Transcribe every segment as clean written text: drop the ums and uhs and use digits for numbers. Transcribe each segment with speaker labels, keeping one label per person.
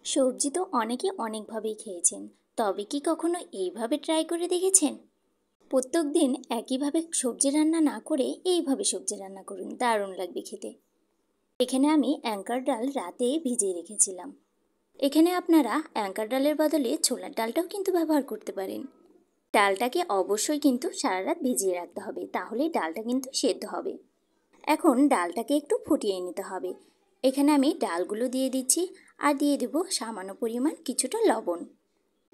Speaker 1: সবজি তো অনেকে অনেকভাবেই খেয়েছেন, তবে কি কখনো এইভাবে ট্রাই করে দেখেছেন? প্রত্যেক দিন একইভাবে সবজি রান্না না করে এইভাবে সবজি রান্না করুন, দারুণ লাগবে খেতে। এখানে আমি অ্যাঙ্কার ডাল রাতে ভিজিয়ে রেখেছিলাম। এখানে আপনারা অ্যাঙ্কার ডালের বদলে ছোলার ডালটাও কিন্তু ব্যবহার করতে পারেন। ডালটাকে অবশ্যই কিন্তু সারা রাত ভিজিয়ে রাখতে হবে, তাহলেই ডালটা কিন্তু সেদ্ধ হবে। এখন ডালটাকে একটু ফুটিয়ে নিতে হবে। এখানে আমি ডালগুলো দিয়ে দিচ্ছি, আর দিয়ে দেব সামান্য পরিমাণ কিছুটা লবণ।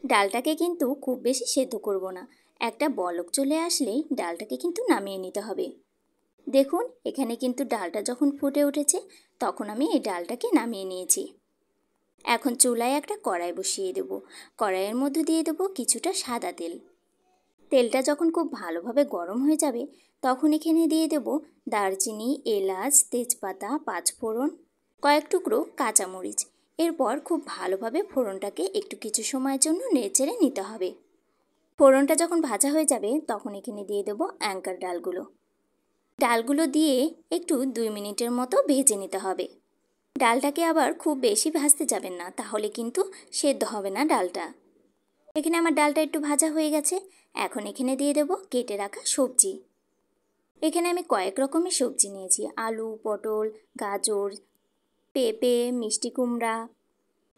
Speaker 1: ডালটাকে কিন্তু খুব বেশি সেদ্ধ করব না, একটা বলক চলে আসলেই ডালটাকে কিন্তু নামিয়ে নিতে হবে। দেখুন, এখানে কিন্তু ডালটা যখন ফুটে উঠেছে, তখন আমি এই ডালটাকে নামিয়ে নিয়েছি। এখন চুলায় একটা কড়াই বসিয়ে দেব। কড়াইয়ের মধ্যে দিয়ে দেব কিছুটা সাদা তেল। তেলটা যখন খুব ভালোভাবে গরম হয়ে যাবে, তখন এখানে দিয়ে দেব দারচিনি, এলাচ, তেজপাতা, পাঁচফোড়ন, কয়েক টুকরো কাঁচামরিচ। এরপর খুব ভালোভাবে ফোড়নটাকে একটু কিছু সময়ের জন্য নেড়েচেড়ে নিতে হবে। ফোড়নটা যখন ভাজা হয়ে যাবে, তখন এখানে দিয়ে দেব অ্যাঙ্কার ডালগুলো। ডালগুলো দিয়ে একটু 2 মিনিটের মতো ভেজে নিতে হবে। ডালটাকে আবার খুব বেশি ভাজতে যাবেন না, তাহলে কিন্তু সেদ্ধ হবে না ডালটা। এখানে আমার ডালটা একটু ভাজা হয়ে গেছে। এখন এখানে দিয়ে দেব কেটে রাখা সবজি। এখানে আমি কয়েক রকমের সবজি নিয়েছি: আলু, পটল, গাজর, পেঁপে, মিষ্টি কুমড়া।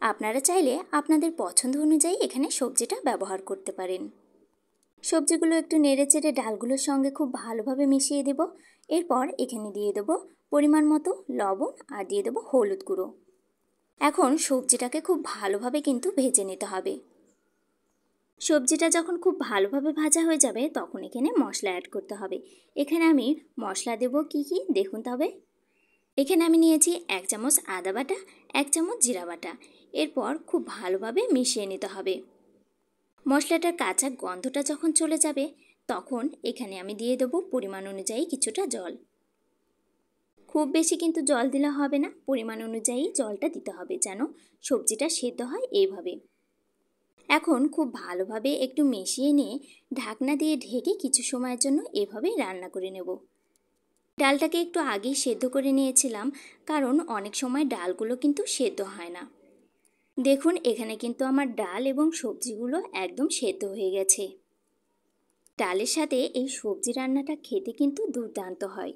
Speaker 1: আপনারা চাইলে আপনাদের পছন্দ অনুযায়ী এখানে সবজিটা ব্যবহার করতে পারেন। সবজিগুলো একটু নেড়েচেড়ে ডালগুলোর সঙ্গে খুব ভালোভাবে মিশিয়ে দেব। এরপর এখানে দিয়ে দেব পরিমাণ মতো লবণ, আর দিয়ে দেব হলুদ গুঁড়ো। এখন সবজিটাকে খুব ভালোভাবে কিন্তু ভেজে নিতে হবে। সবজিটা যখন খুব ভালোভাবে ভাজা হয়ে যাবে, তখন এখানে মশলা অ্যাড করতে হবে। এখানে আমি মশলা দেব কি দেখুন তবে। এখানে আমি নিয়েছি 1 চামচ আদা বাটা, 1 চামচ জিরা বাটা। এরপর খুব ভালোভাবে মিশিয়ে নিতে হবে। মশলাটার কাঁচা গন্ধটা যখন চলে যাবে, তখন এখানে আমি দিয়ে দেব পরিমাণ অনুযায়ী কিছুটা জল। খুব বেশি কিন্তু জল দিলে হবে না, পরিমাণ অনুযায়ী জলটা দিতে হবে, যেন সবজিটা সেদ্ধ হয় এইভাবে। এখন খুব ভালোভাবে একটু মিশিয়ে নিয়ে ঢাকনা দিয়ে ঢেকে কিছু সময়ের জন্য এভাবেই রান্না করে নেব। ডালটাকে একটু আগেই সেদ্ধ করে নিয়েছিলাম, কারণ অনেক সময় ডালগুলো কিন্তু সেদ্ধ হয় না। দেখুন, এখানে কিন্তু আমার ডাল এবং সবজিগুলো একদম সেদ্ধ হয়ে গেছে। ডালের সাথে এই সবজি রান্নাটা খেতে কিন্তু দুর্দান্ত হয়।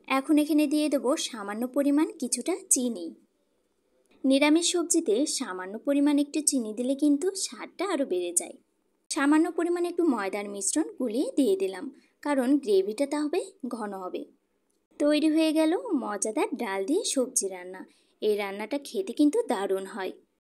Speaker 1: এখন এখানে দিয়ে দেব সামান্য পরিমাণ কিছুটা চিনি। নিরামিষ সবজিতে সামান্য পরিমাণ একটু চিনি দিলে কিন্তু স্বাদটা আরও বেড়ে যায়। সামান্য পরিমাণে একটু ময়দার মিশ্রণ গুলিয়ে দিয়ে দিলাম, কারণ গ্রেভিটা তাহলে ঘন হবে। তৈরি হয়ে গেল মজাদার ডাল দিয়ে সবজি রান্না। এই রান্নাটা খেতে কিন্তু দারুণ হয়।